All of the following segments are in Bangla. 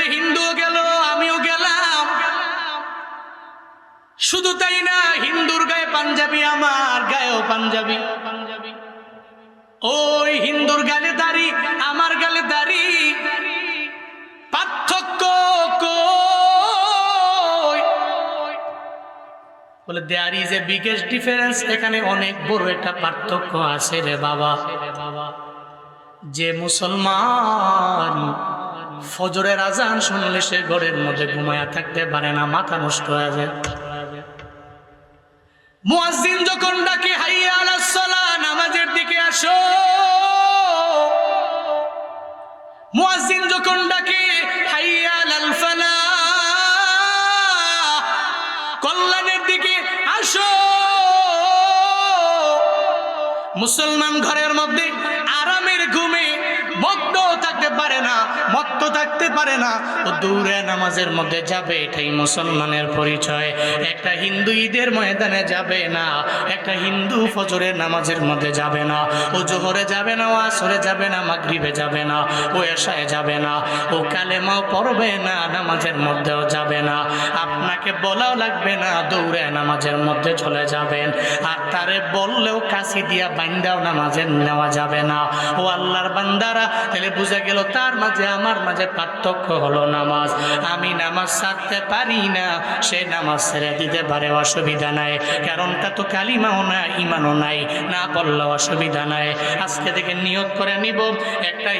মধ্যে হিন্দুও গেল, আমিও গেলাম। শুধু তাই না, হিন্দুর গায়ে পাঞ্জাবি, আমার গায়েও পাঞ্জাবি। ওই হিন্দুর গালে দাড়ি, আমার গালে দাড়ি, পার্থক্য কই? বলে there is a biggest difference, এখানে অনেক বড় একটা পার্থক্য আছে রে বাবা। যে মুসলমান ফজরের আজান শুনলে সে ঘরের মধ্যে ঘুমায়া থাকতে পারে না, মাথা নষ্ট হয়ে যায়। মুয়াজ্জিন যখন ডাকে হাইয়া আলাস সালাহ, নামাজের দিকে আসো, মুয়াজ্জিন যখন ডাকে হাইয়া আলাল ফালাহ, কল্যাণের দিকে আসো, মুসলমান ঘরের মধ্যে আরামের ঘুমে মগ্ন থাকতে পারে না, মত্ত থাকতে পারে না, ও দূরে নামাজের মধ্যে যাবে, এটাই মুসলমানের পরিচয়। একটা হিন্দু ঈদের ময়দানে যাবে না, একটা হিন্দু ফজরের নামাজের মধ্যে যাবে না, ও জোহরে যাবে না, ও আসরে যাবে না, মাগরিবে যাবে না, ও এশায় যাবে না, ও কালেমাও পড়বে না, নামাজের মধ্যেও যাবে না। আপনাকে বলাও লাগবে না, দৌড়ে নামাজের মধ্যে চলে যাবেন। আর তারে বললেও কাশি দিয়া বাইন্দাও নামাজে নেওয়া যাবে না। ও আল্লাহর বান্দারা, তাহলে বুঝা গেল তার মাঝে আমার মাঝে পার্থক্য হলো নামাজ। আমি নামাজ ছাড়তে পারি না, সে নামাজ ছেড়ে দিতে পারে, অসুবিধা নাই, কারণ তা তো কালিমাও না, ইমানও নাই, না বললেও অসুবিধা নাই। আজকে থেকে নিয়ত করে নিব, একটা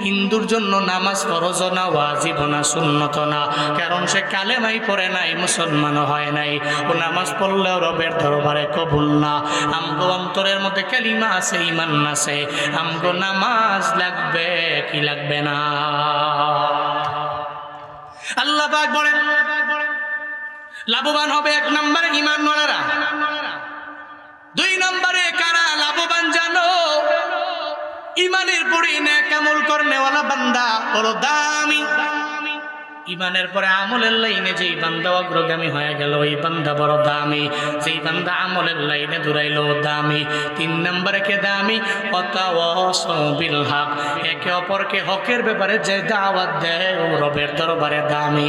হিন্দুর জন্য নামাজ ফরজ না, ওয়াজিব না, সুন্নত না, কারণ সে কালেমাই পড়ে নাই, মুসলমানও হয় নাই। ও নামাজ পড়লেও রবের দরবারে কবুল না। আমগো অন্তরের মধ্যে কালিমা আছে, ইমান আছে, আমগো নামাজ লাগবে কি লাগবে না? আল্লাহ পাক বলেন লাভবান হবে এক নম্বরে ঈমানওয়ালারা। দুই নম্বরে কারা লাভবান জানো? ঈমানের পরে নেক আমল করনেওয়ালা বান্দা বড় দামি। ইমানের পরে আমলের লাইনে যেই বান্দা অগ্রগামী হয়ে গেল, ওই বান্দা বড় দামি। যেই বান্দা আমলের লাইনে দৌড়াইল, দামি। তিন নম্বরে কে দামি? ওয়াতাওয়াসাউ বিল হক, একে অপরকে হকের ব্যাপারে যে দাওয়াত দেয়, ও রবের দরবারে দামি।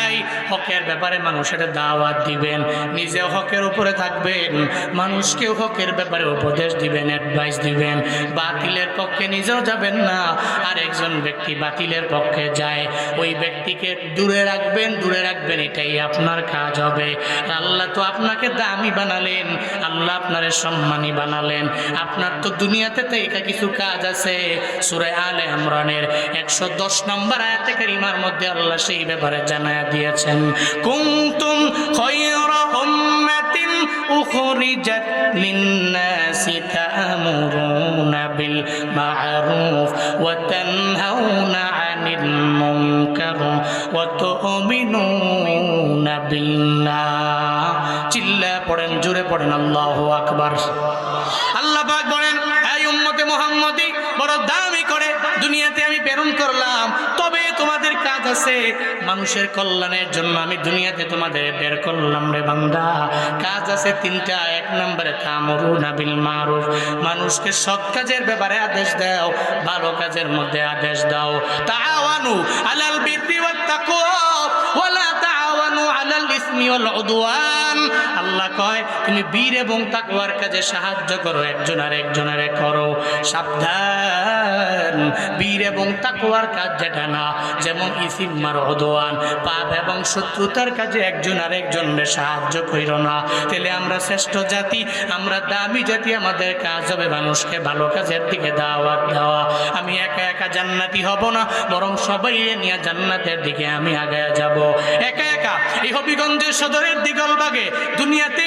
এই হকের ব্যাপারে মানুষের দাওয়াত দিবেন, নিজে হকের উপরে থাকবেন, মানুষকেও হকের ব্যাপারে উপদেশ দিবেন, অ্যাডভাইস দিবেন। বাতিলের পক্ষে নিজেও যাবেন না, আর একজন ব্যক্তি বাতিলের পক্ষে যায়, ওই ব্যক্তিকে দূরে রাখবেন, এটাই আপনার কাজ হবে। আল্লাহ তো আপনাকে দামি বানালেন, আল্লাহ আপনারে সম্মানী বানালেন, আপনার তো দুনিয়াতে তো একা কিছু কাজ আছে। সূরা আলে ইমরানের 110 নম্বর আয়াতে কারিমার মধ্যে আল্লাহ সেই ব্যাপারে জানায়া দিয়েছেন, কুনতুম খায়রা উম্মাতিন উখরিজাত লিন-নাসি তা'মুরুনা বিল মা'রুফ ওয়া তানহাউনা আনিল মুনকার ওয়া তু'মিনুনা বিল্লাহ। চিল্লা পড়েন, জোরে পড়েন আল্লাহু আকবার। আল্লাহ পাক বলেন, এই উম্মতে মুহাম্মদী বড় দামি করে দুনিয়াতে আমি প্রেরণ করলাম, তবে তোমাদের কাজ আছে মানুষের কল্যাণের জন্য আমি দুনিয়াতে তোমাদের বের করলাম রে বান্দা। কাজ আছে তিনটা। এক নম্বরে তা'মুরুনা বিল মা'রুফ, মানুষকে সৎ কাজের ব্যাপারে আদেশ দাও, ভালো কাজের মধ্যে আদেশ দাও। তাআওয়ানু আলাল বিররি ওয়াত তাকওয়া ওয়া লা তাআওয়ানু আলাল ইসমি ওয়াল উদওয়ান। আল্লাহ কয় তুমি বীর এবং তাকওয়ার কাজে সাহায্য করো, একজন আর একজনের করো। সাবধান, বীর এবং তাকওয়ার কাজ যেটা না, যেমন ইসম আর উদওয়ান, পাপ এবং শত্রুতার কাজে একজন আর একজনের সাহায্য কইরো না। তাহলে আমরা শ্রেষ্ঠ জাতি, আমরা দামি জাতি, আমাদের কাজ হবে মানুষকে ভালো কাজের দিকে দাওয়াত দেওয়া। আমি একা একা জান্নাতি হব না, বরং সবাই নিয়ে জান্নাতের দিকে আমি আগায়া যাব। একা একা এই হবিগঞ্জের সদরের দিগলবাগে দুনিয়াতে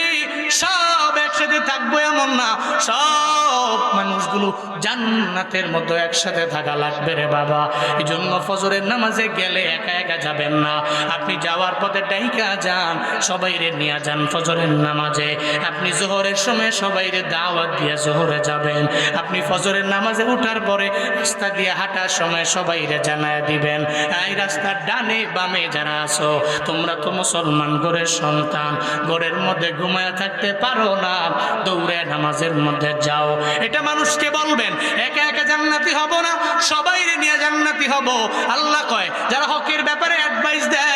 সব একসাথে থাকবো এমন না, সব মানুষগুলো জান্নাতের মধ্যে একসাথে থাকা লাগবে রে বাবা। এই জন্য ফজরের নামাজে গেলে একা একা যাবেন না, আপনি যাওয়ার পথে ডাইকা যান, সবাইরে নিয়ে যান ফজরের নামাজে। আপনি জোহরের সময় সবাইরে দাওয়াত দিয়ে জোহরে যাবেন। আপনি ফজরের নামাজে উঠার পরে রাস্তা দিয়ে হাঁটার সময় সবাইরে জানায় দিবেন, এই রাস্তার ডানে বামে যারা আছো তোমরা তো মুসলমান ঘরের সন্তান, ঘরের মধ্যে মধ্যে ঘুমায় থাকতে পারো না, দৌড়ে নামাজের মধ্যে যাও। এটা মানুষকে বলবেন, একা একা জান্নাতি হব না, সবাই নিয়ে জান্নাতি হব। আল্লাহ কয় যারা হকের ব্যাপারে অ্যাডভাইস দেয়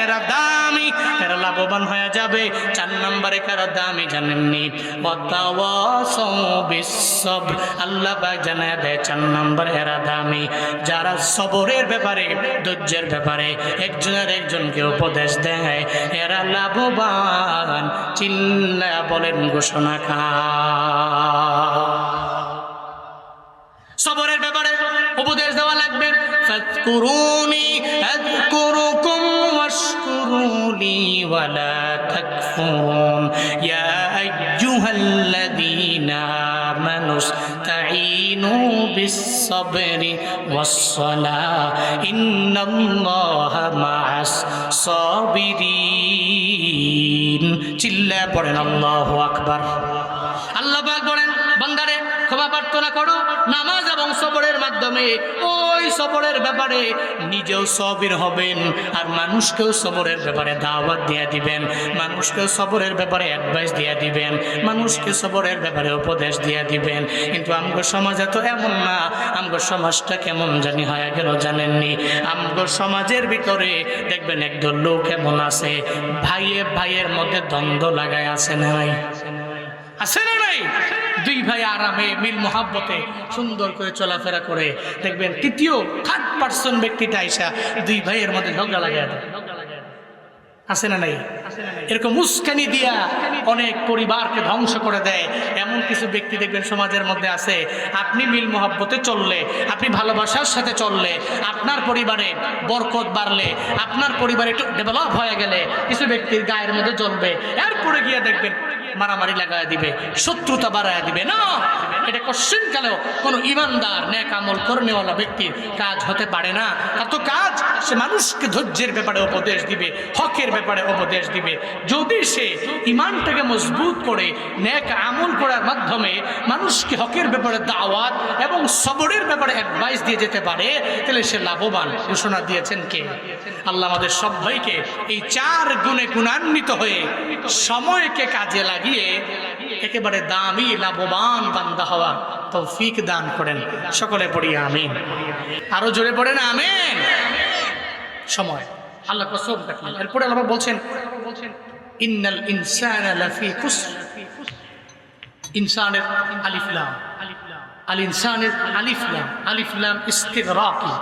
এরা দামি, এরা লাভবান হয়ে যাবে। 4 নম্বরে কারা দামি জানেননি? ওয়াতাওয়াসাউ বিস-সবর। আল্লাহ পাক জানায় দেয় 4 নম্বর এরা দামি যারা সবরের ব্যাপারে, ধৈর্যের ব্যাপারে একজনের একজনকে উপদেশ দেয়, এরা লাভবান। চিল্লা বলেন ঘোষণা খা। সবরের ব্যাপারে উপদেশ দেওয়া লাগবে। ফাযকুরুনি আযকুরুকুম ওয়াশকুরুলি ওয়ালা তাকফুরুন ইয়া আইয়ুহাল্লাযীনা আমানু ইসতাঈনু বিস-সাবরি ওয়াস-সালাহ ইন্নাল্লাহা মা'আস সাবিরিন। চিল্লা পড়েন আল্লাহু আকবার। আল্লাহ পাক বলেন, বান্দারে ক্ষমা প্রার্থনা করো নামাজ এবং সবরের মাধ্যমে। ওই সবরের ব্যাপারে নিজেও সবির হবেন, আর মানুষকেও সবরের ব্যাপারে দাওয়াত দিয়ে দিবেন, মানুষকেও সবরের ব্যাপারে অ্যাডভাইস দিয়ে দিবেন, মানুষকে সবরের ব্যাপারে উপদেশ দিয়ে দিবেন। কিন্তু আমগো সমাজে তো এমন না। আমগো সমাজটা কেমন জানি হয়ে গেল জানেননি? আমগো সমাজের ভিতরে দেখবেন একদল লোক এমন আছে, ভাইয়ে ভাইয়ের মধ্যে দ্বন্দ্ব লাগায় আছে না নাই? আছে না নাই? দুই ভাই আরামে মিল মোহাব্বতে সুন্দর করে চলাফেরা করে, দেখবেন তৃতীয় থার্ড পার্সন ব্যক্তিটা আইসা দুই ভাইয়ের মধ্যে ঝগড়া লাগায় দেয়। আছে না নাই? এরকম উস্কানি দিয়া অনেক পরিবারকে ধ্বংস করে দেয়। এমন কিছু ব্যক্তি দেখবেন সমাজের মধ্যে আছে। আপনি মিল মোহাব্বতে চললে, আপনি ভালোবাসার সাথে চললে, আপনার পরিবারে বরকত বাড়লে, আপনার পরিবারে একটু ডেভেলপ হয়ে গেলে কিছু ব্যক্তির গায়ের মধ্যে জ্বলবে, এরপরে গিয়ে দেখবেন মারামারি লাগায় দিবে, শত্রুতা বাড়ায় দিবে। না, এটা কোশ্চিনকালেও কোনো ইমানদার নেক আমল কর্মেওয়ালা ব্যক্তির কাজ হতে পারে না। এত কাজ সে মানুষকে ধৈর্যের ব্যাপারে উপদেশ দিবে, হকের ব্যাপারে উপদেশ দিবে। যদি সে ইমানটাকে মজবুত করে নেক আমল করার মাধ্যমে মানুষকে হকের ব্যাপারে দাওয়াত এবং সবরের ব্যাপারে অ্যাডভাইস দিয়ে যেতে পারে, তাহলে সে লাভবান। ঘোষণা দিয়েছেন কে? আল্লাহ আমাদের সবাইকে এই 4 গুণে গুণান্বিত হয়ে সময়কে কাজে লাগিয়ে একেবারে দামি লাভবান বান্দা হওয়ার তৌফিক দান করেন। সকলে পড়ি আমিন। আরো জোরে পড়েন আমিন। সময় আল্লাহ কসম রাখলেন। এরপরে আল্লাহ বলছেন, ইন্নাল ইনসানা লাফি খুসর। ইনসানের আলিফ লাম, আল ইনসানের আলিফ লাম, আলিফ লাম ইস্তিগরাকি।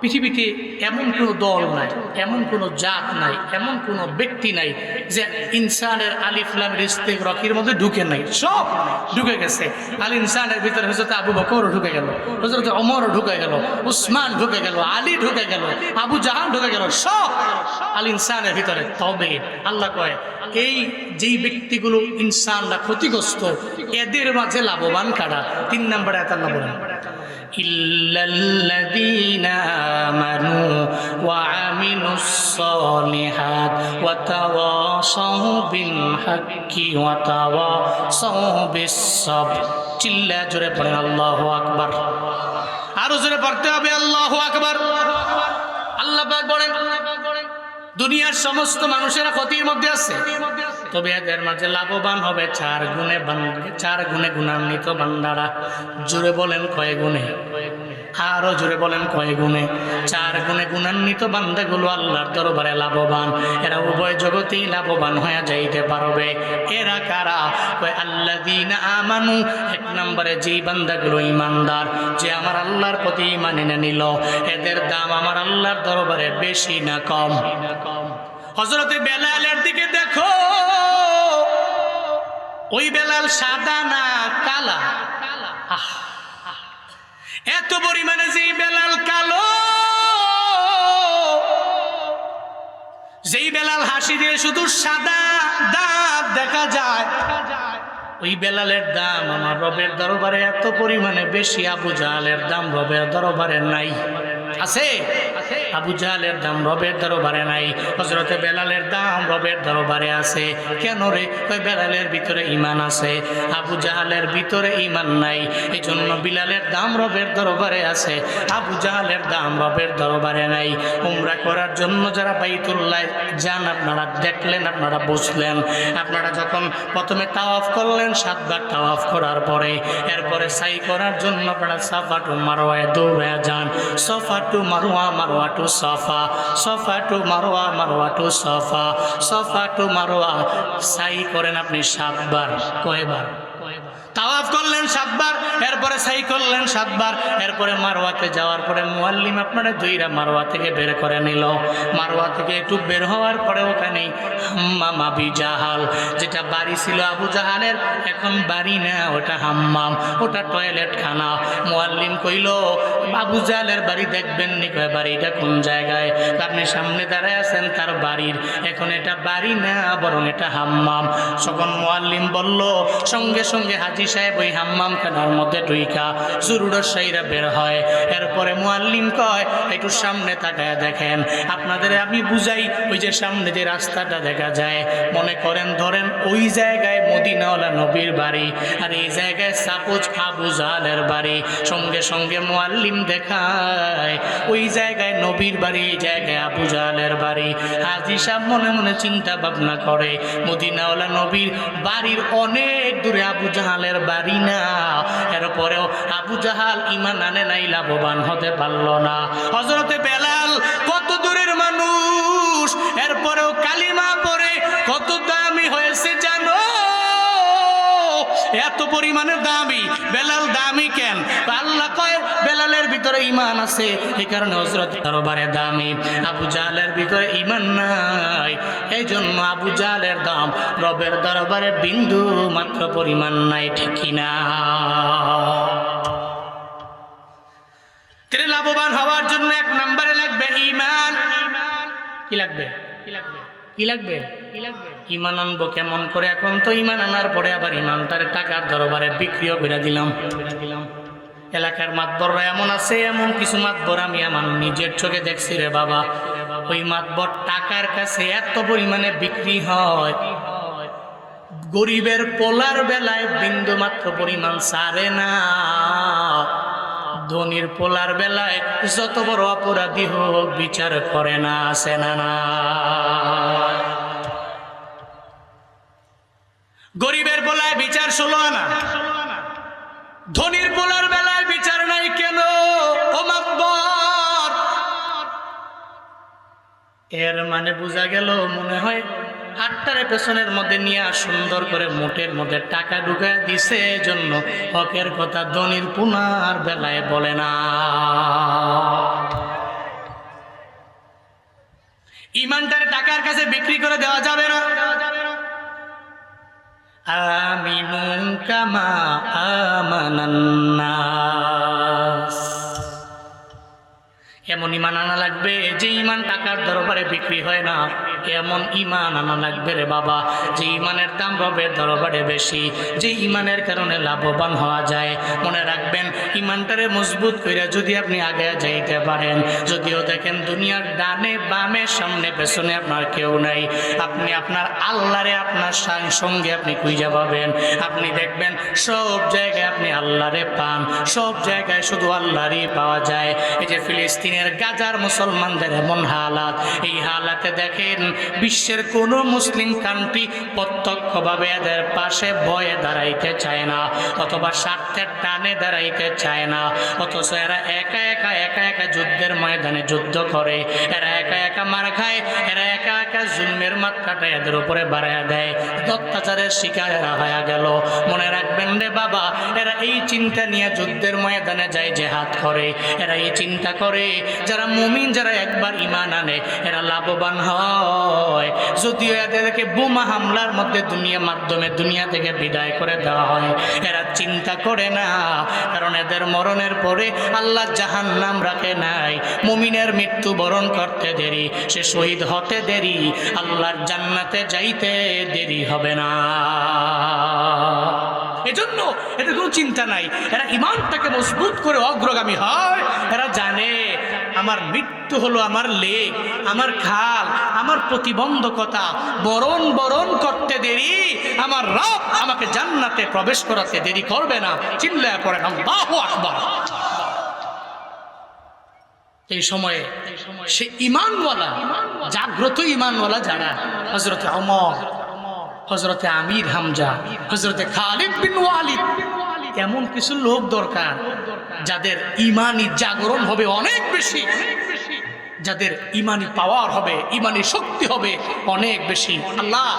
পৃথিবীতে এমন কোনো দল নাই, এমন কোনো জাত নাই, এমন কোনো ব্যক্তি নাই যে ইনসানের আলিফ লামের ইস্তিগরাকির মধ্যে ঢুকে নাই। সব ঢুকে গেছে। আল ইনসানের ভিতরে হযরত আবু বকর ঢুকে গেল, হযরত ওমর ঢুকে গেল, উসমান ঢুকে গেল, আলী ঢুকে গেল, আবু জাহাল ঢুকে গেল, সব আল ইনসানের ভিতরে। তবে আল্লাহ কয় এই যেই ব্যক্তিগুলো ইনসানরা ক্ষতিগ্রস্ত, এদের মাঝে লাভবান কারা? 3 নম্বরে আয়াত আল্লাহ বলেন, ইল্লাল্লাযীনা আমানু ওয়া আমিলুস সালিহাত ওয়া তাওয়াসাউ বিল হাক্কি ওয়া তাওয়াসাউ বিস সাবর। চিল্লা জোরে পড়েন আল্লাহু আকবার। আরো জোরে পড়তে হবে আল্লাহু আকবার। আল্লাহ পাক বলেন, দুনিয়ার সমস্ত মানুষেরা ক্ষতির মধ্যে আছে, তবে এদের মাঝে লাভবান হবে 4 গুণে গুণান্বিত বান্দারা। জোরে বলেন কয় গুণে? আরো জোরে বলেন কয় গুণে? 4 গুণে গুণান্বিত বান্দাগুলো আল্লাহর দরবারে লাভবান। এরা উভয় জগতেই লাভবান হয়ে যাইতে পারবে। এরা কারা? কয় আল্লাযীনা আমানু। 1 নম্বরে যেই বান্দাগুলো ইমানদার, যে আমার আল্লাহর প্রতি ঈমান এনে নিল, এদের দাম আমার আল্লাহর দরবারে বেশি না কম? হযরতে বেলালের দিকে দেখো, ওই বেলাল সাদা না কালা? এত পরিমাণে যেই বেলাল কালো, যেই বেলাল হাসি দিয়ে শুধু সাদা দাঁত দেখা যায়, ওই বেলালের দাম আমার রবের দরবারে এত পরিমাণে বেশি, আবু জাহালের দাম রবের দরবারে নাই। আছে? আবু জাহালের দাম রবের দরবারে নাই, হযরতে বেলালের দাম রবের দরবারে আছে। কেন রে? ওই বেলালের ভিতরে ঈমান আছে, আবু জাহালের ভিতরে ঈমান নাই। এই জন্য বিলালের দাম রবের দরবারে আছে, আবু জাহালের দাম রবের দরবারে নাই। উমরা করার জন্য যারা বাইতুল্লাহ যান, আপনারা দেখলেন, আপনারা বুঝলেন, আপনারা যখন প্রথমে তাওয়াফ করলেন, 7 বার তাওয়াফ করার পরে এরপরে সাই করার জন্য আপনারা সাফা টু মারওয়ায় দৌড়ে যান। Safa to Marwa, Marwa to Safa, Safa to Marwa, Marwa to Safa, Safa to Marwa. সাই করেন আপনি 7 বার। কয়বার? তাওয়াফ করলেন 7 বার, এরপরে সাই করলেন 7 বার, এরপরে মারওয়াতে যাওয়ার পরে মুআল্লিম আপনারা দুইরা মারওয়া থেকে বের করে নিল। মারওয়া থেকে একটু বের হওয়ার পরে ওখানেই হাম্মাম আবি জাহাল, যেটা বাড়ি ছিল আবু জাহালের, এখন বাড়ি না, ওটা হাম্মাম, ওটা টয়লেট খানা। মুআল্লিম কইল আবু জাহালের বাড়ি দেখবেন নি? কয় বাড়িটা কোন জায়গায়? আপনি সামনে দাঁড়ায় আছেন তার বাড়ির, এখন এটা বাড়ি না, বরং এটা হাম্মাম। তখন মুআল্লিম বলল, সঙ্গে সঙ্গে হাজি সাহেব ওই হাম্মাম খানার মধ্যে ঢুইকা জুরুডের সাইরা বের হয়। এরপরে মুআল্লিম কয় একটু সামনে তাকায় দেখেন। আপনাদের আমি বুঝাই, ওই যে সামনে যে রাস্তাটা দেখা যায়, মনে করেন ধরেন ওই জায়গায় মদিনাওয়ালা নবীর বাড়ি, আর এই জায়গায় সাপোজ আবু জাহালের বাড়ি। সঙ্গে সঙ্গে মুআল্লিম দেখায় ওই জায়গায় নবীর বাড়ি, এই জায়গায় আবু জাহালের বাড়ি। হাজী সাহেব মনে মনে চিন্তা ভাবনা করে, মদিনাওয়ালা নবীর বাড়ির অনেক দূরে আবু জাহালের বাড়ি না, এরপরেও আবু জাহাল ঈমান আনে নাই, লাভবান হতে পারল না। হযরতে বেলাল কত দূরের মানুষ, এরপরেও কালিমা পড়ে কত দামি হয়েছে জানো? এত পরিমাণে দামি। বেলাল দামি কেন? আল্লাহ কয় বেলালের ভিতরে ঈমান আছে, এই কারণে হযরত দরবারে দামি। আবু জাহালের ভিতরে ঈমান নাই, এই জন্য আবু জাহালের দাম রবের দরবারে বিন্দু মাত্র পরিমাণ নাই। ঠিক কিনা? তিনি লাভবান হওয়ার জন্য 1 নম্বরে লাগবে ঈমান। কি লাগবে? কি লাগবে? কি লাগবে? কি লাগবে? ঈমান আনবো কেমন করে? এখন তো ঈমান আনার পরে আবার ঈমানটারে টাকার দরবারে বিক্রিও করে দিলাম। এলাকার মাতবররা এমন আছে, এমন কিছু মাতবর আমি আমার নিজের চোখে দেখছি রে বাবা। ওই মাতবর টাকার কাছে এত পরিমাণে বিক্রি হয়, গরিবের পোলার বেলায় বিন্দু মাত্র পরিমাণ ছাড়ে না, ধনির পোলার বেলায় যত বড় অপরাধী হোক বিচার করে না। আছে না? না। গরিবের পোলায় বিচার 16 আনা, ধনির পোলার বেলায় বিচার নাই কেন? ও মাতবর, এর মানে বোঝা গেল মনে হয় হাতটারে পেছনের মধ্যে নিয়ে সুন্দর করে মোটের মধ্যে টাকা ঢুকায় দিছে, জন্য হকের কথা ধনির পুনার বেলায় বলে না। ঈমানটারে টাকার কাছে বিক্রি করে দেওয়া যাবে না। আমিনু কামা আমানান নাস, এমন ঈমান আনা লাগবে যে ঈমান টাকার দরবারে বিক্রি হয় না। এমন ঈমান আনা লাগবে রে বাবা, যে ঈমানের দাম রবের দরবারে বেশি, যে ঈমানের কারণে লাভবান হওয়া যায়। মনে রাখবেন, ঈমানটারে মজবুত করে যদি আপনি আগে যাইতে পারেন, যদিও দেখেন দুনিয়ার ডানে বামে সামনে পেছনে আপনার কেউ নাই, আপনি আপনার আল্লাহরে আপনার সঙ্গে আপনি খুঁজে পাবেন। আপনি দেখবেন সব জায়গায় আপনি আল্লাহরে পান, সব জায়গায় শুধু আল্লাহরই পাওয়া যায়। এই যে ফিলিস্তিনের গাজার মুসলমানদের এমন হালাত, এই হালাতে দেখেন বিশ্বের কোন মুসলিম কান্ট্রি প্রত্যক্ষভাবে এদের পাশে ভয়ে দাঁড়াইতে চায় না, অথবা স্বার্থের টানে দাঁড়াইতে চায় না। অথচ এরা একা একা একা একা যুদ্ধের ময়দানে যুদ্ধ করে, এরা একা একা মার খায়, এরা একা একা জুলমের মাত্রাটা এদের উপরে বাড়াইয়া দেয়, অত্যাচারের শিকার এরা হয়ে গেল। মনে রাখবেন রে বাবা, এরা এই চিন্তা নিয়ে যুদ্ধের ময়দানে যায়, জেহাদ করে, এরা এই চিন্তা করে যারা মুমিন, যারা একবার ঈমান আনে এরা লাভবান হয়। যদিও এদেরকে বোমা হামলার মধ্যে মাধ্যমে দুনিয়া থেকে বিদায় করে দেওয়া হয়, এরা চিন্তা করে না, কারণ এদের মরণের পরে আল্লাহ জাহান্নাম রাখে নাই। মুমিনের মৃত্যু বরণ করতে দেরি, সে শহীদ হতে দেরি, আল্লাহর জান্নাতে যাইতে দেরি হবে না। এজন্য এদের কোনো চিন্তা নাই, এরা ঈমানটাকে মজবুত করে অগ্রগামী হয়। এরা জানে আমার মৃত্যু হলো আমার লেগ, আমার খাল, আমার প্রতিবন্ধকতা, বরণ বরণ করতে দেরি, আমার রব আমাকে জান্নাতে প্রবেশ করাতে দেরি করবে না। চিল্লায় পড়েন আল্লাহু আকবার। এই সময়ে সে ঈমানওয়ালা, জাগ্রত ঈমানওয়ালা যারা, হযরতে ওমর, হযরতে আমির হামজা, হযরতে খালিদ বিন ওয়ালিদ, এমন কিছু লোক দরকার যাদের ঈমানি জাগরণ হবে অনেক বেশি, যাদের ঈমানি পাওয়ার হবে, ঈমানি শক্তি হবে অনেক বেশি। আল্লাহ,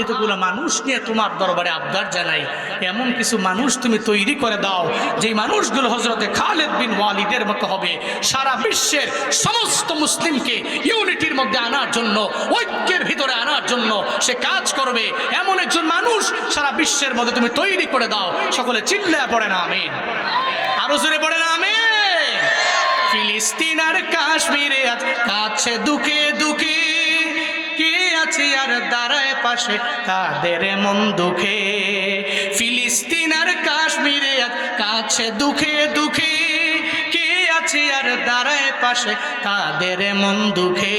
এতগুলো মানুষ নিয়ে তোমার দরবারে আবদার জানাই, এমন কিছু মানুষ তুমি তৈরি করে দাও যে মানুষগুলো হযরতে খালিদ বিন ওয়ালিদের মতো হবে, সারা বিশ্বের সমস্ত মুসলিমকে ইউনিটির মধ্যে আনার জন্য, ঐক্যের ভিতরে আনার জন্য সে কাজ করবে। এমন একজন মানুষ সারা বিশ্বের মধ্যে তুমি তৈরি করে দাও। সকলে চিল্লায় পড়েন আমিন, আরো জোরে পড়েন আমিন। ফিলিস্তিন আর কাশ্মীরে আজ কাছে দুঃখে দুঃখে, কে আছে আর দাঁড়ায় পাশে তাদের মন দুঃখে। ফিলিস্তিন আর কাশ্মীরে আজ কাছে দুঃখে দুঃখে, কে আছে আর দাঁড়ায় পাশে তাদের মন দুঃখে।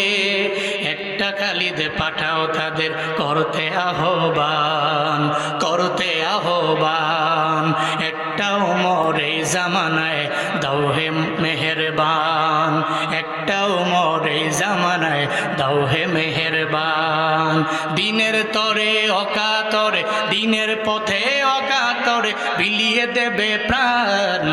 একটা খালিদ পাঠাও তাদের করতে আহ্বান, করতে আহ্বান। একটা ওমর এই জামানায় দাও হে মেহেরবান, একটা ওমর এই জামানায় দাও হে মেহেরবান। দিনের তরে অকাতরে, দিনের পথে অকাতরে বিলিয়ে দেবে প্রাণ,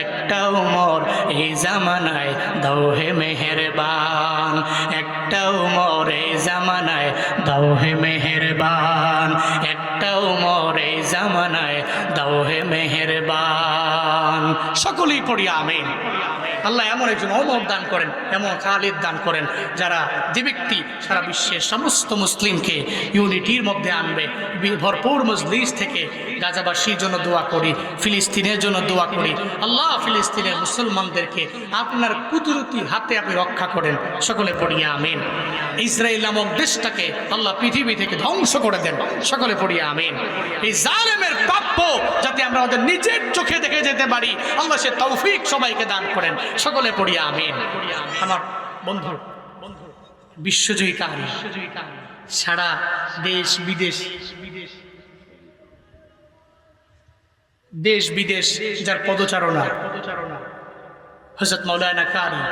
একটা ওমর এই জামানায় দাও হে মেহেরবান, একটা ওমর এই জামানায় দাও হে মেহেরবান, একটা ওমর এই জামানায় দাও হে মেহেরবান। সকলেই পড়ি আমিন। আল্লাহ এমন একজন ওমর দান করেন, এমন খালিদ দান করেন, যারা যে ব্যক্তি সারা বিশ্বের সমস্ত মুসলিমকে ইউনিটির মধ্যে আনবে। ভরপুর মজলিস থেকে গাজাবাসীর জন্য দোয়া করি, ফিলিস্তিনের জন্য দোয়া করি। আল্লাহ ফিলিস্তিনের মুসলমানদেরকে আপনার কুদরতি হাতে আপনি রক্ষা করেন। সকলে পড়ি আমিন। ইসরায়েল নামক দেশটাকে আল্লাহ পৃথিবী থেকে ধ্বংস করে দেন। সকলে পড়ি আমিন। এই জালেমের প্রাপ্য যাতে আমরা আমাদের নিজের চোখে দেখে যেতে পারি, আল্লাহ সে তৌফিক সবাইকে দান করেন। সকলে পড়ি আমিন। আমার বন্ধু, বিশ্বজয়ী কাহিনী, সারা দেশ বিদেশ, দেশ বিদেশ যার পদচারণা, হযরত মাওলানা কারি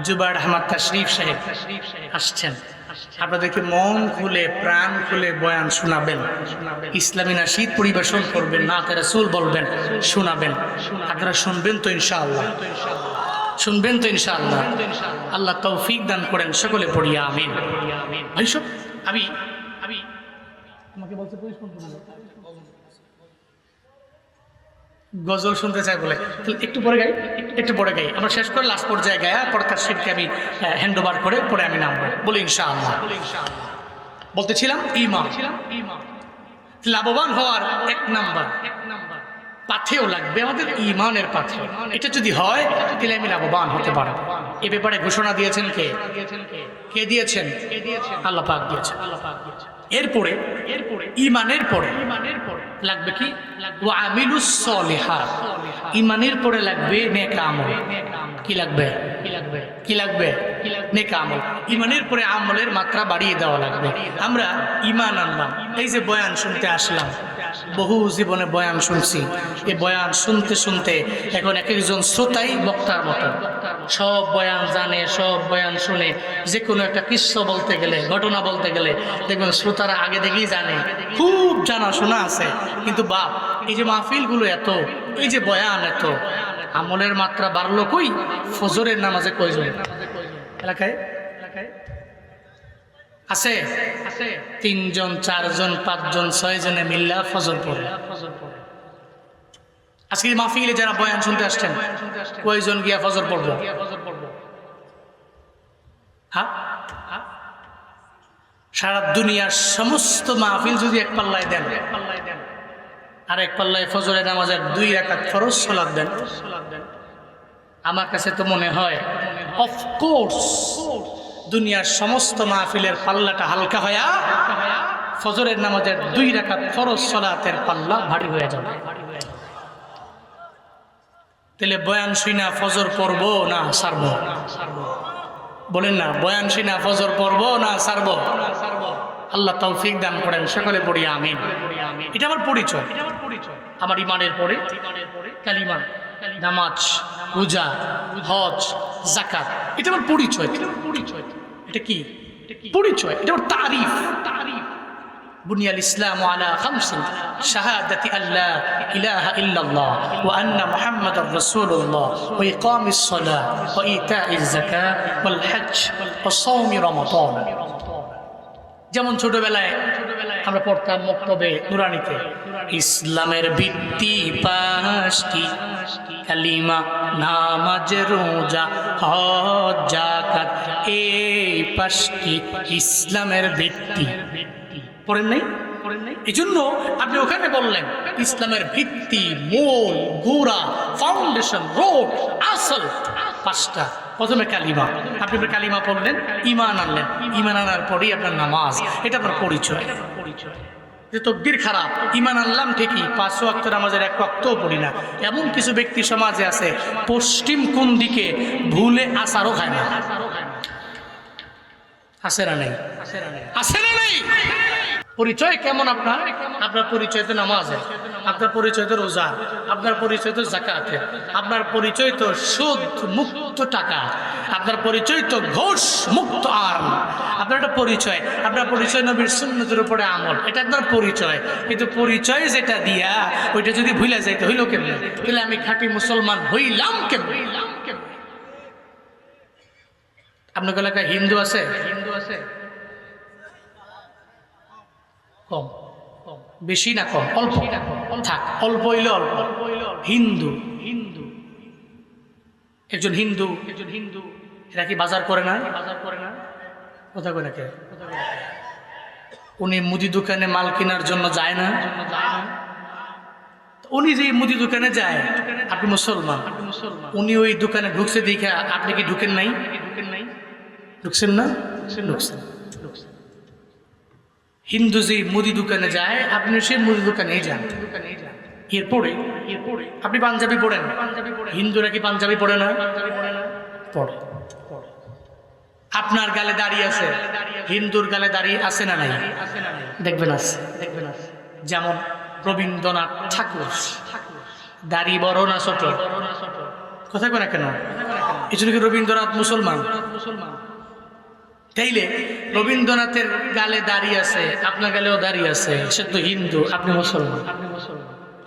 জুবায়ের আহমদ তাশরীফ সাহেব আসছেন। আপনাদেরকে মন খুলে প্রাণ খুলে বয়ান শোনাবেন, ইসলামী নাশিদ পরিবেশন করবেন, নাতে রাসূল বলবেন, শোনাবেন। আপনারা শুনবেন তো ইনশাআল্লাহ? শুনবেন তো ইনশাআল্লাহ? আল্লাহ তৌফিক দান করেন। সকলে পড়ি আমিন। ভাইসব আমি তোমাকে বলতে গজল শুনতে চাই বলে একটু পরে গাই, একটু পরে গাই। আমরা শেষ করে লাস্ট পর্যায়ে গায়া পরে তার শিরকে আমি হ্যান্ড ওভার করে পরে আমি নামবো। বলি ইনশাআল্লাহ। বলতেছিলাম ঈমান, লাভবান হওয়ার এক নাম্বার পাথেও লাগবে আমাদের ঈমানের পাথে। এটা যদি হয় তাহলে আমি লাভবান হতে পারবো। এ ব্যাপারে ঘোষণা দিয়েছেন কে? কে দিয়েছেন? আল্লাহ পাক দিয়েছেন। এরপরে ঈমানের পরে লাগবে কি? ওয়া আমিলুস সলিহাত। ঈমানের পরে লাগবে নেক আমল। কি লাগবে? কি লাগবে? নেক আমল। ঈমানের পরে আমলের মাত্রা বাড়িয়ে দেওয়া লাগবে। আমরা ঈমান আনলাম, এই যে বয়ান শুনতে আসলাম, বহু জীবনে বয়ান শুনছি। এই বয়ান শুনতে শুনতে এখন এক একজন শ্রোতাই বক্তার মতো, সব বয়ান জানে, সব বয়ান শুনে। যে কোনো একটা কিস্সা বলতে গেলে, ঘটনা বলতে গেলে দেখবেন শ্রোতারা আগে থেকেই জানে, খুব জানাশোনা আছে। কিন্তু বাপ, এই যে মাহফিলগুলো এত, এই যে বয়ান এত, আমলের মাত্রা বাড়লো কই? ফজরের নামাজে কয়জন এলাকায় আছে? 3 জন 4 জন 5 জন 6 জনে মিল্লা ফজর পড়ে। আজকে মাহফিলে যারা বয়ান শুনতে আসছেন, কয়জন গিয়া ফজর পড়বো? হ্যাঁ, সারা দুনিয়ার সমস্ত মাহফিল যদি এক পাল্লায় দেন, আর এক পাল্লায় ফজরের নামাজের 2 রাকাত ফরজ সালাত দেন, আমার কাছে তো মনে হয় অফকোর্স দুনিয়ার সমস্ত মাহফিলের পাল্লাটা হালকা হয়ে ফজরের নামাজের 2 রাকাত ফরজ সালাতের পাল্লা ভারী হয়ে যাবে। তাহলে বয়ান শুনা ফজর পড়বো না সারবো? বলেন না বয়ান শুনা ফজর পড়বো না ছাড়বো? আল্লাহ তৌফিক দান করেন, সকলে পড়ি আমিন। এটা আমার পরিচয়, আমার ইমানের পরে কালিমা, নামাজ, রোজা, হজ, যাকাত, এটা আমার পরিচয়। এটা কি পরিচয়? এটা আমার তারিফ। বুনিয়াল ইসলাম আলা খামসিন শাহাদাতি আল্লা ইলাহা ইল্লাল্লাহ ওয়া আন্না মুহাম্মাদার রাসূলুল্লাহ ওয়া ইকামিস সালাহ ওয়া ইতাইজ যাকাত ওয়াল হজ ওয়া সাওমি রমাদান। যেমন ছোটবেলায় আমরা পড়তাম মক্তবে নুরানিতে, ইসলামের ভিত্তি পাঁচটি, কালিমা, নামাজ, রোজা, হজ, যাকাত, এই পাঁচটি ইসলামের ভিত্তি। পড়েন নাই? এই জন্য আপনি ওখানে বললেন ইসলামের ভিত্তি, মূল, গোড়া, ফাউন্ডেশন, রোড, আসল পাঁচটা। প্রথমে কালিমা, আপনি কালিমা পড়লেন, ঈমান আনলেন, ঈমান আনার পরেই আপনার নামাজ, এটা আপনার পরিচয়। যে তকদির খারাপ, ঈমান আনলাম ঠিকই, 5 ওয়াক্ত নামাজের 1 ওয়াক্তও পড়ি না, এমন কিছু ব্যক্তি সমাজে আছে পশ্চিম কোন দিকে ভুলে আসারও খায় না। আছে না নাই? আছে না নাই? পরিচয় কেমন আপনার? আপনার পরিচয় তো নামাজের, আপনার পরিচয় তো রোজা, আপনার পরিচয় তো যাকাতের, আপনার পরিচয় তো সুদ মুক্ত টাকা, আপনার পরিচয় তো ঘোষ মুক্ত আর্ন, আপনার একটা পরিচয়। আপনার পরিচয় নবীর সুন্নতের উপরে আমল, এটা আপনার পরিচয়। কিন্তু পরিচয় যেটা দিয়া ওইটা যদি ভুলে যাইতে হইল কেমন? তাহলে আমি খাঁটি মুসলমান হইলাম কেমন? আপনার এলাকায় হিন্দু আছে? কম, বেশি না কম? অল্প থাক, অল্প হইলে অল্প। হিন্দু একজন হিন্দু এরা কি বাজার করে না? কথা কয় না কে? উনি মুদি দোকানে মাল কেনার জন্য যায় না? উনি যে মুদি দোকানে যায়, আপনি মুসলমান, উনি ওই দোকানে ঢুকছে দেখে আপনি কি ঢুকেন নাই? ঢুকছেন না? ঢুকছেন। হিন্দু যে মুদি দোকানে যায়, আপনি সে মুদি দোকানেই যান। এরপরে আপনি পাঞ্জাবি পড়েন, হিন্দুরা কি পাঞ্জাবি পড়ে না? পড়ে। আপনার গালে দাড়ি আছে, হিন্দুর গালে দাড়ি আছে না নাই? দেখবেন আছে। যেমন রবীন্দ্রনাথ ঠাকুর, দাড়ি বড় না ছোট? কথা কয় না কেন? এই জন্য কি রবীন্দ্রনাথ মুসলমান? তাইলে রবীন্দ্রনাথের গালে দাড়ি আছে, আপনার গালেও দাড়ি আছে, সে তো হিন্দু, আপনি মুসলমান।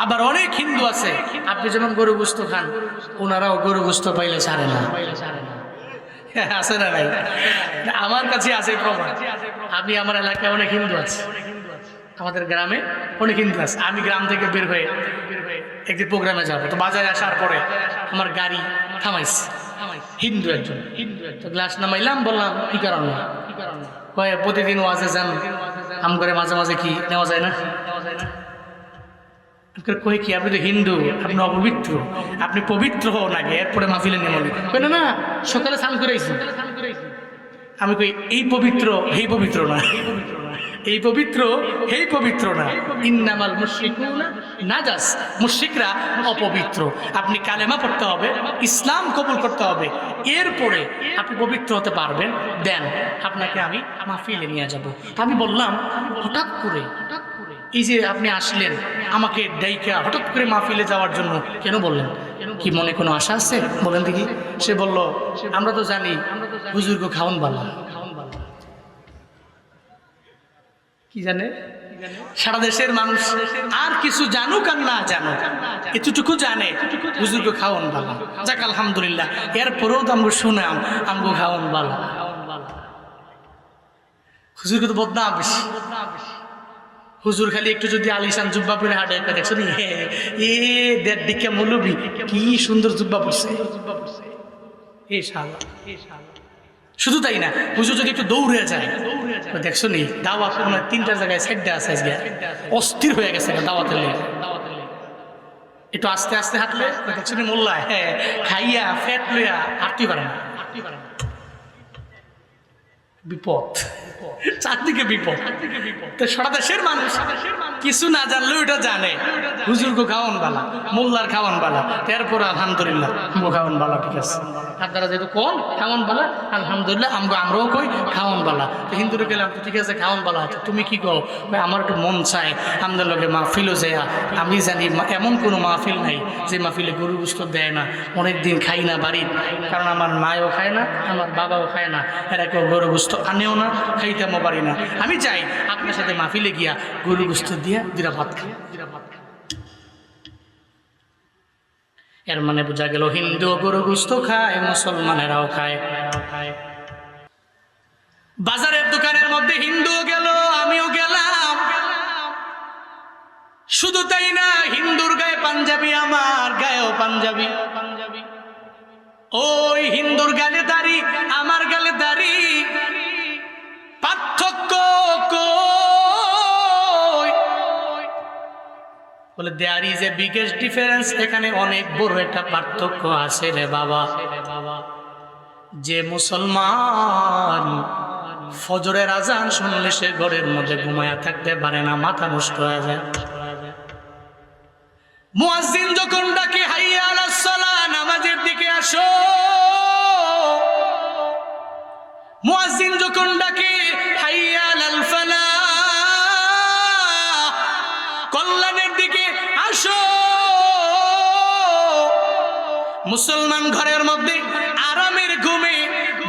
আবার অনেক হিন্দু আছে, আপনি যেমন গরু গোস্ত খান, ওনারাও গরু গোস্ত পাইলে ছাড়ে না। আছে না নাই? আমার কাছে আছে প্রমাণ। আমি আমার এলাকায় অনেক হিন্দু আছে, আমাদের গ্রামে অনেক হিন্দু আছে। আমি গ্রাম থেকে বের হয়ে একদিন প্রোগ্রামে যাবো, তো বাজারে আসার পরে আমার গাড়ি থামাইছে হিন্দু একজন, তো গ্লাস নামাইলাম, বললাম কি কারণে? কয় প্রতিদিন ওয়াজে যান, আম করে মাঝে মাঝে কি নেওয়া যায় না? কই কি আপনি তো হিন্দু, আপনি অপবিত্র, আপনি পবিত্র হন আগে, এরপরে মাহফিলে নেমন। কই না না, সকালে স্নান করেছি। আমি কই এই পবিত্র হেই পবিত্র না, এই পবিত্র হেই পবিত্র না। ইন্নামাল মুশরিকুনা নাজাস, মুশরিকরা অপবিত্র। আপনি কালেমা পড়তে হবে, ইসলাম কবুল করতে হবে, এরপরে আপনি পবিত্র হতে পারবেন, দেন আপনাকে আমি মাহফিলে নিয়ে যাব। আমি বললাম হঠাৎ করে এই যে আপনি আসলেন আমাকে ডাইকা হঠাৎ করে মাহফিলে যাওয়ার জন্য কেন বললেন? কি মনে কোনো আশা আছে? বলেন দেখি। সে বলল আমরা তো জানি হুজুরকে খাওয়ান বালা। কি জানে? সারা দেশের মানুষ আর কিছু জানুক আর না জানুক, এতটুকু জানে হুজুরকে খাওয়ান বালা। যাক আলহামদুলিল্লাহ, এরপরেও তো আমরা শুনাম আমগো খাওয়ান বালা। হুজুরকে তো বদনাম বেশি। হুজুর খালি একটু যদি আলিশান জুব্বা পরে হাঁটে, একটা দেখছো নি, এ দেড় দিকে মৌলবি কি সুন্দর জুব্বা পড়ছে। শুধু তাই না, হুজুর যদি একটু দৌড়ে যায়, দেখছো নি দাওয়াত 3টা জায়গায় সাইডে আছে, অস্থির হয়ে গেছে দাওয়াতের লেগে। একটু আস্তে আস্তে হাঁটলে দেখছো নি মোল্লা খাইয়া ফ্যাট লইয়া হাঁটতে পারে না। বিপদ, চারদিকে বিপদ। তো সারা দেশের মানুষ কিছু না জানলেও এটা জানে, হুজুরকে খাওয়ান বালা, মোল্লার খাওয়ান বালা, তারপর আলহামদুলিল্লাহ আমগো খাওয়ান বালা, ঠিক আছে। আপনারা যেহেতু কোন খাওয়ান বালা, আলহামদুলিল্লাহ আমরাও কই খাওয়ান বালা। তো হিন্দুরে গেলাম, তো ঠিক আছে খাওয়ান বালা আছে, তুমি কি কও? আমার একটু মন চায় আমাদের লগে মাহফিলও যায়। আমি জানি এমন কোনো মাহফিল নাই যে মাহফিলে গরু গোশত দেয় না। অনেকদিন খাই না বাড়ির, কারণ আমার মায়ও খায় না, আমার বাবাও খায় না, এরা কেউ গরু গোশত আনেও না, খাইতেমও পারি না। আমি চাই আপনার সাথে মাহফিলে গিয়া গরু গোশত দিয়া দুটা ভাত খাই। এর মানে বোঝা গেল হিন্দু গরু গোশত খায়, মুসলমানেরাও খায়। বাজারের দোকানের মধ্যে হিন্দুও গেল, আমিও গেলাম। শুধু তাই না, হিন্দুর গায়ে পাঞ্জাবি, আমার গায়েও পাঞ্জাবি। ওই হিন্দুর গালে দাড়ি, আমার গালে দাড়ি, পার্থক্য কই? বলে there is a biggest difference. এখানে অনেক বড় একটা পার্থক্য আছে রে বাবা। যে মুসলমান ফজরের আজান শুনলে সে ঘরের মধ্যে ঘুমায়া থাকতে পারে না, মাথা নষ্ট হয়ে যায়। মুয়াজ্জিন যখন ডাকে হাইয়া আলাস সালাহ, নামাজের দিকে আসো, মুয়াজ্জিন যখন ডাকে হাইয়া আলাল ফালাহ, কল্যাণের দিকে আসো, মুসলমান ঘরের মধ্যে আরামের ঘুমে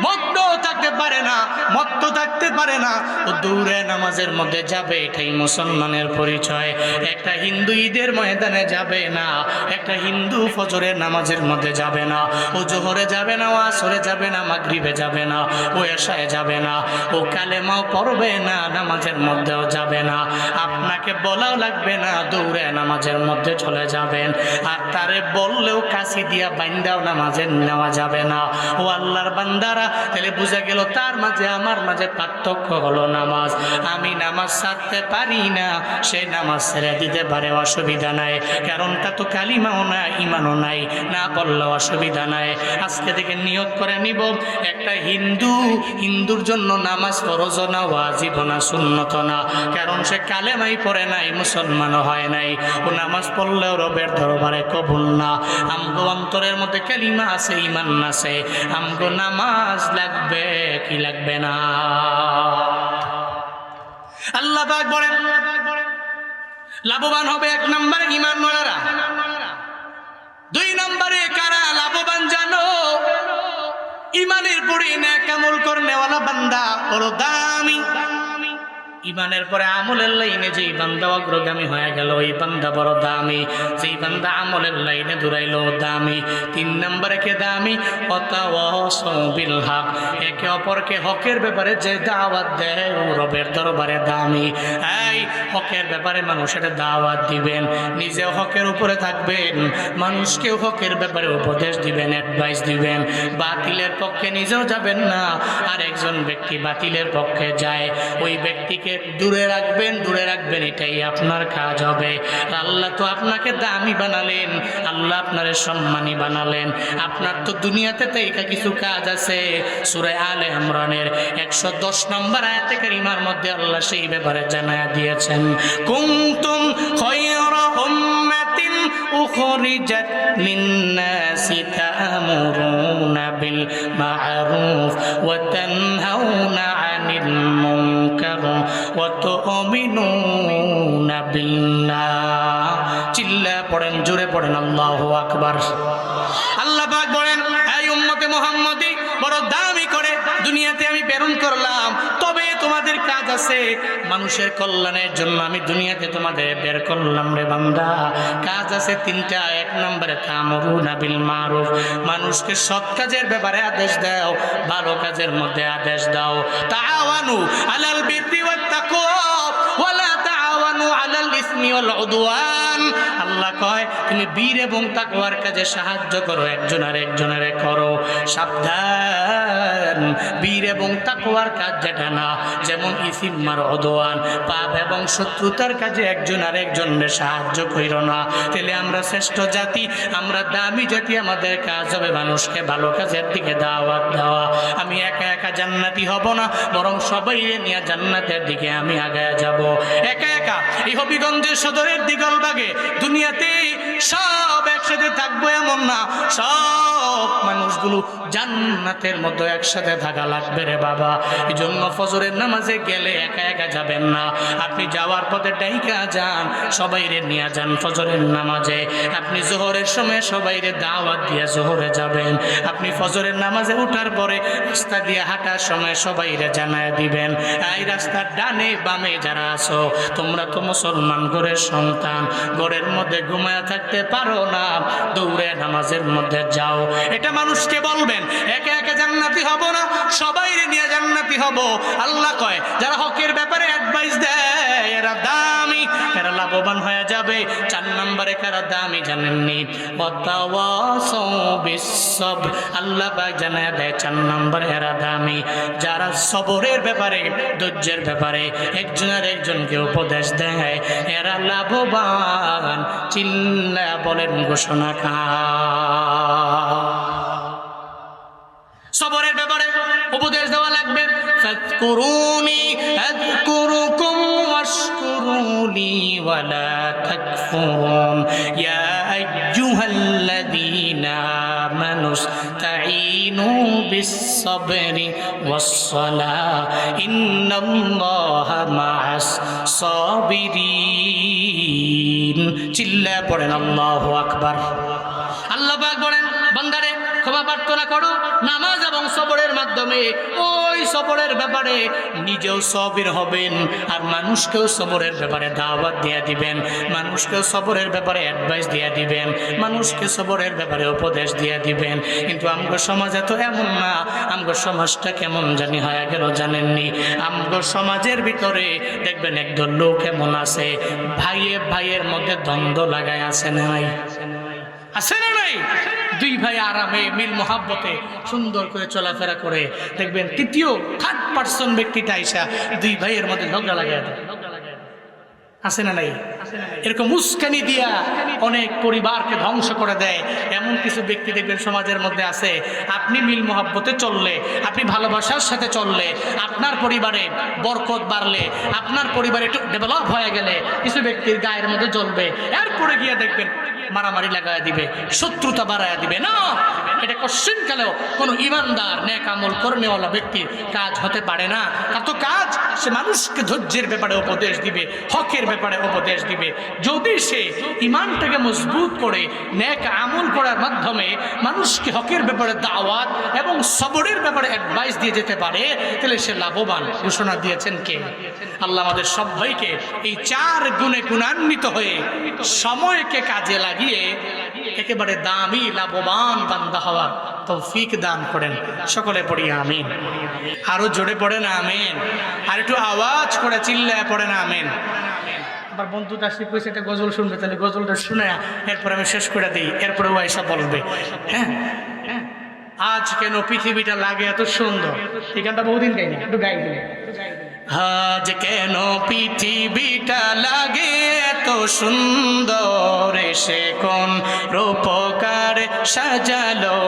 মগ্ন থাকতে পারে না, মত্ত থাকতে পারে না, ও দূরে নামাজের মধ্যে যাবে, এটাই মুসলমানের পরিচয়। একটা হিন্দু ঈদের ময়দানে যাবে না, একটা হিন্দু ফজরের নামাজের মধ্যে যাবে না, ও জোহরে যাবে না, ও আসরে যাবে না, মাগরিবে যাবে না, ও এশায় যাবে না, ও কালেমাও পড়বে না, নামাজের মধ্যেও যাবে না। আপনাকে বলাও লাগবে না, দৌড়ে নামাজের মধ্যে চলে যাবেন। আর তারে বললেও কাশি দিয়া বাইন্দাও নামাজে নেওয়া যাবে না। ও আল্লাহর বান্দারা, তাহলে বুঝা গেল তার মাঝে আমার মাঝে পার্থক্য হলো নামাজ। আমি নামাজ ছাড়তে পারি না, সে নামাজ ছেড়ে দিতে পারে, অসুবিধা নাই, কারণ তা তো কালিমাও না, ইমানও নাই, না বললেও অসুবিধা নাই। আজকে থেকে নিয়ত করে নিব, একটা হিন্দুর জন্য নামাজ ফরজ না, ওয়াজিব না, সুন্নত না, কারণ সে কালেমাই পড়ে নাই, মুসলমানও হয় নাই। ও নামাজ পড়লেও রবের দরবারে কবুল না। আমগো অন্তরের মধ্যে কালিমা আছে, ইমান আছে, আমগো নামাজ লাগবে কি লাগবে না? আল্লাহ পাক বলেন লাভবান হবে এক নম্বরে ঈমানওয়ালারা। দুই নম্বরে কারা লাভবান জানো? ঈমানের পরে নেক আমল করনেওয়ালা বান্দা বড় দামি। ইমানের পরে আমলের লাইনে যেই বান্দা অগ্রগামী হয়ে গেল, ওই বান্দা বড় দামি। যেই বান্দা আমলের লাইনে দৌড়াইল, দামি। তিন নম্বরে কে দামি? ওয়াতাওয়াসাউ বিল হক, একে অপরকে হকের ব্যাপারে যে দাওয়াত দেয়, ও রবের দরবারে দামি। এই হকের ব্যাপারে মানুষের দাওয়াত দিবেন, নিজেও হকের উপরে থাকবেন, মানুষকেও হকের ব্যাপারে উপদেশ দিবেন, অ্যাডভাইস দিবেন। বাতিলের পক্ষে নিজেও যাবেন না, আর একজন ব্যক্তি বাতিলের পক্ষে যায়, ওই ব্যক্তিকে দূরে রাখবেন, এটাই আপনার কাজ হবে। আল্লাহ তো আপনাকে দামি বানালেন, আল্লাহ আপনারে সম্মানী বানালেন। আপনার তো দুনিয়াতে তো এটা কিছু কাজ আছে। সূরা আলে ইমরানের 110 নম্বর আয়াতে কারিমার মধ্যে আল্লাহ সেই ব্যাপারে জানায়া দিয়েছেন, কুনতুম খায়রা উম্মাতিন উখরিজাত লিন-নাসি তা'মুরুনা বিল মা'রুফ ওয়া তানহাউনা আনিল মুনকার ওয়া তু'মিনুনা বিল্লাহ। চিল্লা পড়েন, জোরে পড়েন আল্লাহু আকবার। আল্লাহ পাক বলেন, এই উম্মতে মুহাম্মদী বড় দামি করে দুনিয়াতে আমি প্রেরণ করলাম, তবে তোমাদের কাজ আছে মানুষের কল্যাণের জন্য আমি দুনিয়াতে তোমাদের বের করলাম রে বান্দা। কাজ আছে তিনটা। এক নম্বরে তা'মুরুনা বিল মারুফ, মানুষকে সৎ কাজের ব্যাপারে আদেশ দাও, ভালো কাজের মধ্যে আদেশ দাও। তাআওয়ানু আলাল বিররি ওয়াত তাকওয়া ওয়া লা তাআওয়ানু আলাল ইসমি ওয়াল উদওয়ান। আল্লাহ কয় তুমি বীর এবং তাকওয়ার কাজে সাহায্য করো, একজন আর একজনের করো। সাবধান, বীর এবং তাকওয়ার কাজ যেটা না, যেমন ইসিমার অদওয়ান, পাপ এবং শত্রুতার কাজে একজন আর একজনের সাহায্য কইরো না। তাহলে আমরা শ্রেষ্ঠ জাতি, আমরা দামি জাতি। আমাদের কাজ হবে মানুষকে ভালো কাজের দিকে দাওয়াত দেওয়া। আমি একা একা জান্নাতি হব না, বরং সবাই নিয়ে জান্নাতের দিকে আমি আগায় যাব। একা একা এই হবিগঞ্জের সদরের দিগলবাগে দুনিয়াতে সব একসাথে থাকবো এমন না, সব মানুষগুলো জান্নাতের মধ্যে একসাথে থাকা লাগবে রে বাবা। এই জন্য ফজরের নামাজে গেলে একা একা যাবেন না, আপনি যাওয়ার পথে ডাইকা যান, সবাইরে নিয়ে যান ফজরের নামাজে। আপনি জোহরের সময় সবাইরে দাওয়াত দিয়ে জোহরে যাবেন। আপনি ফজরের নামাজে উঠার পরে রাস্তা দিয়ে হাঁটার সময় সবাইরে জানায় দিবেন, এই রাস্তার ডানে বামে যারা আছো, তোমরা তো মুসলমান ঘরের সন্তান, ঘরের মধ্যে ঘুমায় থাকতে পারো না, দৌড়ে নামাজের মধ্যে যাও। এটা মানুষকে বলবেন। একা একা জান্নাতি হব না, সবাইরে নিয়ে জান্নাতি হব। আল্লাহ কয় যারা হকের ব্যাপারে অ্যাডভাইস দেয় এরা দামি, এরা লাভবান হয়ে যাবে। 4 নম্বরে কারা দামি জানেননি? ওয়াতাওয়াসাউ বিসসবর। আল্লাহ পাক জানায় দেয় 4 নম্বর এরা দামি, যারা সবরের ব্যাপারে, ধৈর্যের ব্যাপারে একজন আর একজনকে উপদেশ দেয়, এরা লাভবান। চিল্লা বলেন ঘোষণা খা। সবরের ব্যাপারে উপদেশ দেওয়া লাগবে। ফাযকুরুনি আযকুরুকুম ওয়াশকুরুলি ওয়ালা তাকফুরুন ইয়া আইয়ুহাল্লাযীনা আমানু ইসতাঈনু বিস-সাবরি ওয়াস-সালাহ ইন্নাল্লাহা মা'আস সাবিরিন। চিল্লা পড়েন আল্লাহু আকবার। আল্লাহ পাক বলেন, বান্দারে ক্ষমা প্রার্থনা করো নামাজ এবং সবরের মাধ্যমে। ওই সবরের ব্যাপারে নিজেও সবির হবেন, আর মানুষকেও সবরের ব্যাপারে দাওয়াত দিয়ে দিবেন, মানুষকেও সবরের ব্যাপারে অ্যাডভাইস দিয়ে দিবেন, মানুষকে সবরের ব্যাপারে উপদেশ দিয়ে দিবেন। কিন্তু আমগো সমাজে তো এমন না। আমগো সমাজটা কেমন জানি হয়ে গেল জানেননি? আমগো সমাজের ভিতরে দেখবেন একদল লোক এমন আছে, ভাইয়ে ভাইয়ের মধ্যে দ্বন্দ্ব লাগায় আছে না নাই? আছে না নাই? দুই ভাই আরামে মিল মোহাব্বতে সুন্দর করে চলাফেরা করে, দেখবেন তৃতীয় থার্ড পার্সন ব্যক্তিটা আইসা দুই ভাইয়ের মধ্যে ঝগড়া লাগায় দেয়। আছে না নাই? এরকম উস্কানি দিয়া অনেক পরিবারকে ধ্বংস করে দেয়। এমন কিছু ব্যক্তি দেখবেন সমাজের মধ্যে আছে। আপনি মিল মোহাব্বতে চললে, আপনি ভালোবাসার সাথে চললে, আপনার পরিবারে বরকত বাড়লে, আপনার পরিবারে একটু ডেভেলপ হয়ে গেলে কিছু ব্যক্তির গায়ের মধ্যে জ্বলবে, এরপরে গিয়ে দেখবেন মারামারি লাগায় দিবে, শত্রুতা বাড়ায় দিবে। না, এটা কোশ্চিনকালেও কোনো ইমানদার নেক আমল কর্মেওয়ালা ব্যক্তির কাজ হতে পারে না। তার তো কাজ সে মানুষকে ধৈর্যের ব্যাপারে উপদেশ দিবে, হকের ব্যাপারে উপদেশ দিবে। যদি সে ইমানটাকে মজবুত করে নেক আমল করার মাধ্যমে মানুষকে হকের ব্যাপারে দাওয়াত এবং সবরের ব্যাপারে অ্যাডভাইস দিয়ে যেতে পারে, তাহলে সে লাভবান। ঘোষণা দিয়েছেন কে? আল্লাহ আমাদের সবাইকে এই 4 গুণে গুণান্বিত হয়ে সময়কে কাজে লাগিয়ে একেবারে দামি লাভবান বান্দা হওয়ার তৌফিক দান করেন। সকলে পড়ি আমিন। আরো জোরে পড়েন আমিন। আর একটু আওয়াজ করে চিল্লায় পড়েন আমিন। আমার বন্ধুটা শিখেছে একটা গজল শুনবে, তাহলে গজলটা শুনে এরপরে আমি শেষ করে দিই, এরপরে ও এসব বলবে। হ্যাঁ, আজ কেন পৃথিবীটা লাগে এত সুন্দর, এই গানটা বহুদিন গাইনি, একটু গাই দিলে। আজ কেন পৃথিবীটা লাগে এত সুন্দর, সে কোন রূপকার সাজালো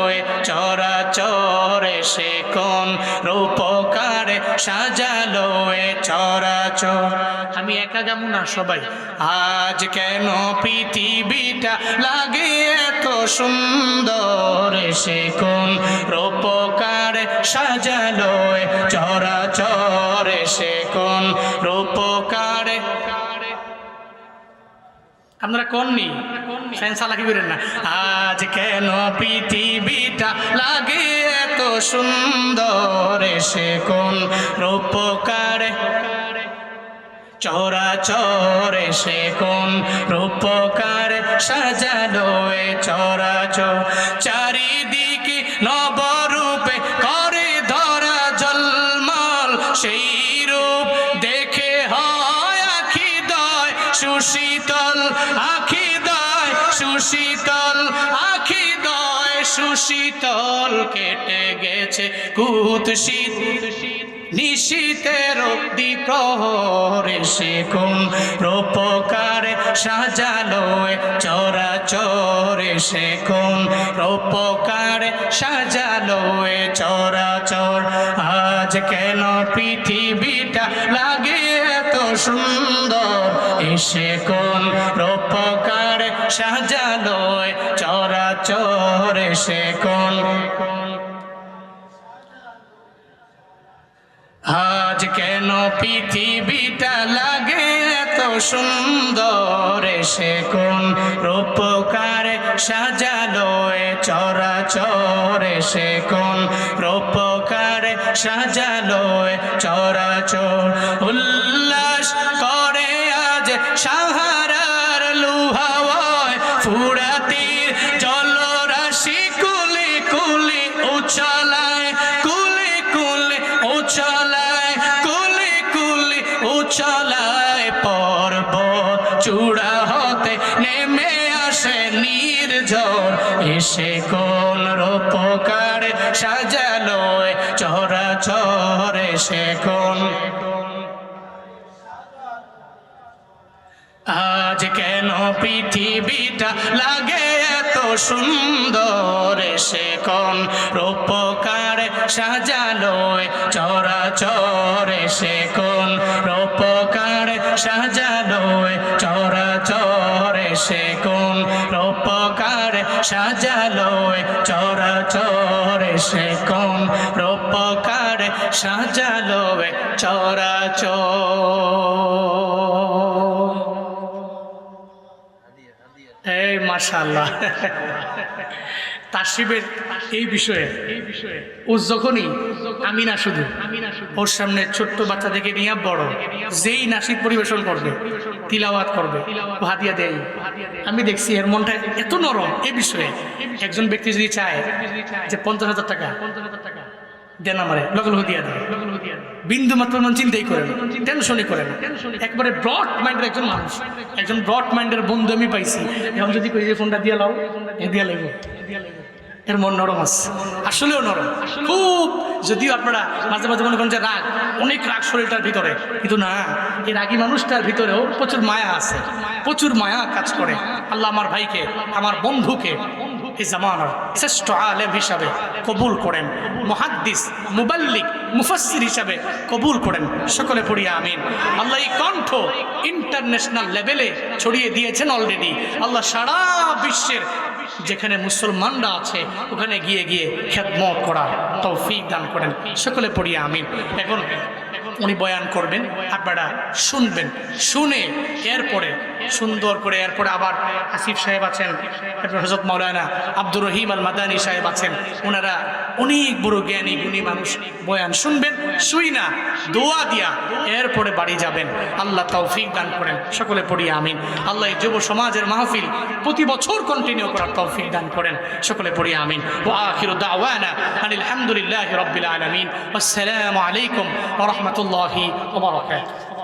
চরাচর, সে কোন রূপকার সাজালো চরাচর। আমি একা গামু না, সবাই। আজ কেন পৃথিবীটা লাগে এত সুন্দর, সে কোন রূপকার সাজালো চরাচর, সে কোন রূপকার। আপনারা কোননি ফ্যানসালা কি করেন না? আজ কেন পৃথিবীটা লাগে এত সুন্দর, সে কোন রূপকার চরাচর, সে কোন রূপকার সাজালো চরাচর। চারিদিকে নবরূপে করে ধরা জলমল, সেই রূপ দেখে হয় আখি দয় সুশীতল, আখি দয় সুশীতল আখি দয় সুশীতল কেটে গেছে কুৎসিত নিশীতের দ্বিপ্রহরে সে কোন রূপকারে সাজালো চরাচরে সে কোন রূপকারে সাজালো চরাচর আজ কেন পৃথিবীটা লাগে এত সুন্দর এসে কোন রূপকারে সাজালো চরাচরে সে কোন আজ কেন পৃথিবীটা লাগে এত সুন্দর সে কোন রূপকারে সাজালো চরাচরে সে কোন রূপকারে সাজালো চরাচর উল্লাস করে আজ সাহারার লুহাওয়ায় ফুরাতির জলরাশি কুলি কুলি উছলায় কুলি কুলি উছলায় কুলি কুলি উছলায় পর্বত চূড়া হতে নেমে আসে নির্ঝর এসে কোন রূপকারে সাজালো চরাচর এসে কোন আজ কেন পৃথিবীটা লাগে এত সুন্দর সে কোন রূপকারে সাজালো চরাচর সে কোন রূপকারে সাজালো চরাচর সে কোন রূপকারে সাজালো চরাচর সে কোন রূপকারে সাজালো চরাচর এই মাশাআল্লাহ তাশরিফের এই বিষয়ে ও যখনই আমি না শুধু ওর সামনে ছোট্ট বাচ্চা থেকে নিয়ে বড় যেই নাশিদ পরিবেশন করবে তিলাওয়াত করবে ও হাদিয়া দেয় আমি দেখছি এর মনটা এত নরম এই বিষয়ে একজন ব্যক্তি যদি চায় যে 50,000 টাকা দেন আমারে লগে লগে দিয়া দেয় বিন্দু মাত্র মন চিন্তাই করে না টেনশনই করে না একবারে ব্রড মাইন্ডের একজন মানুষ একজন ব্রড মাইন্ডের বন্ধু আমি পাইছি এখন যদি কই যে ফোনটা দিয়া লাও দিয়া লাগবো এর মন নরম আছে আসলেও নরম খুব যদিও আপনারা মাঝে মাঝে মনে করেন যে রাগ অনেক রাগ শরীরটার ভিতরে কিন্তু না এই রাগী মানুষটার ভিতরেও প্রচুর মায়া আছে প্রচুর মায়া কাজ করে আল্লাহ আমার ভাইকে আমার বন্ধুকে এই জামানার শ্রেষ্ঠ আলেম হিসাবে কবুল করেন মুহাদ্দিস মুবাল্লিগ মুফাসসির হিসাবে কবুল করেন সকলে পড়িয়া আমিন আল্লাহ এই কণ্ঠ ইন্টারন্যাশনাল লেভেলে ছড়িয়ে দিয়েছেন অলরেডি আল্লাহ সারা বিশ্বের যেখানে মুসলমানরা আছে ওখানে গিয়ে গিয়ে খেদমত করার তৌফিক দান করেন সকলে পড়িয়া আমিন এখন উনি বয়ান করবেন আপনারা শুনবেন শুনে এরপরে সুন্দর করে এরপরে আবার আসিফ সাহেব আছেন এরপর হযরত মাওলানা আব্দুর রহিম আল মাদানী সাহেব আছেন ওনারা অনেক বড় জ্ঞানী গুণী মানুষ বয়ান শুনবেন শুই না দোয়া দিয়া এরপরে বাড়ি যাবেন আল্লাহ তৌফিক দান করেন সকলে পড়ি আমিন আল্লাহ এই যুব সমাজের মাহফিল প্রতি বছর কন্টিনিউ করার তৌফিক দান করেন সকলে পড়ি আমিন ওয়া আখিরু দাওয়ানা আলহামদুলিল্লাহি রাব্বিল আলামিন আসসালামু আলাইকুম ওয়া রাহমাতুল্লাহি ওয়া বারাকাতুহু